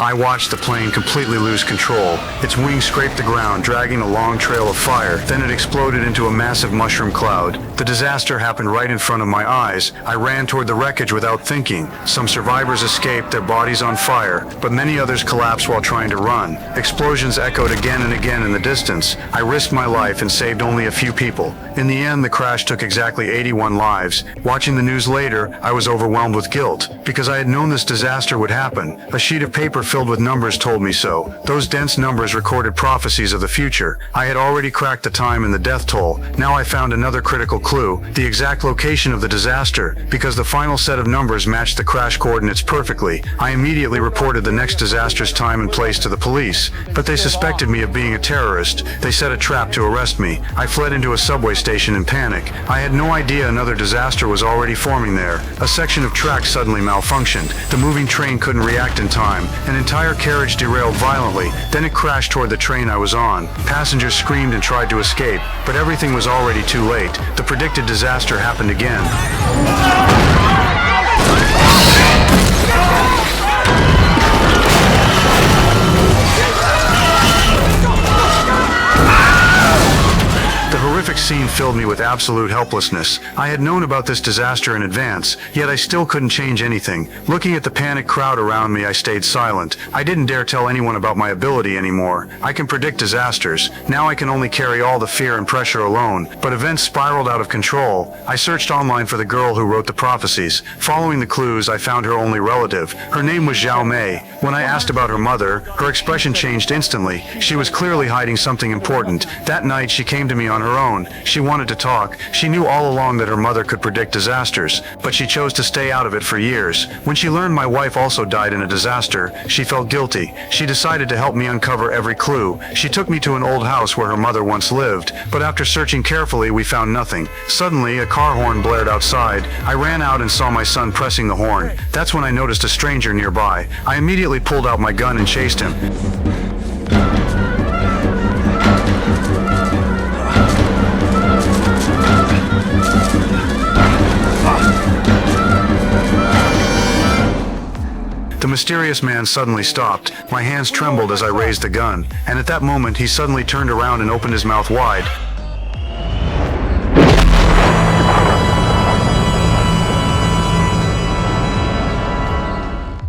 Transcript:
I watched the plane completely lose control. Its wings scraped the ground, dragging a long trail of fire. Then it exploded into a massive mushroom cloud. The disaster happened right in front of my eyes. I ran toward the wreckage without thinking. Some survivors escaped, their bodies on fire, but many others collapsed while trying to run. Explosions echoed again and again in the distance. I risked my life and saved only a few people. In the end, the crash took exactly 81 lives. Watching the news later, I was overwhelmed with guilt, because I had known this disaster would happen. A sheet of paper filled with numbers told me so. Those dense numbers recorded prophecies of the future. I had already cracked the time and the death toll. Now I found another critical clue, the exact location of the disaster. Because the final set of numbers matched the crash coordinates perfectly, I immediately reported the next disaster's time and place to the police. But they suspected me of being a terrorist. They set a trap to arrest me. I fled into a subway station in panic. I had no idea another disaster was already forming there. A section of tracks suddenly malfunctioned. The moving train couldn't react in time. An entire carriage derailed violently, then it crashed toward the train I was on. Passengers screamed and tried to escape, but everything was already too late. The predicted disaster happened again. The horrific scene filled me with absolute helplessness. I had known about this disaster in advance, yet I still couldn't change anything. Looking at the panicked crowd around me, I stayed silent. I didn't dare tell anyone about my ability anymore. I can predict disasters. Now I can only carry all the fear and pressure alone. But events spiraled out of control. I searched online for the girl who wrote the prophecies. Following the clues, I found her only relative. Her name was Zhao Mei. When I asked about her mother, her expression changed instantly. She was clearly hiding something important. That night, she came to me on her own. She wanted to talk. She knew all along that her mother could predict disasters, but she chose to stay out of it for years. When she learned my wife also died in a disaster, she felt guilty. She decided to help me uncover every clue. She took me to an old house where her mother once lived, but after searching carefully, we found nothing. Suddenly, a car horn blared outside. I ran out and saw my son pressing the horn. That's when I noticed a stranger nearby. I immediately pulled out my gun and chased him. The mysterious man suddenly stopped. My hands trembled as I raised the gun, and at that moment he suddenly turned around and opened his mouth wide.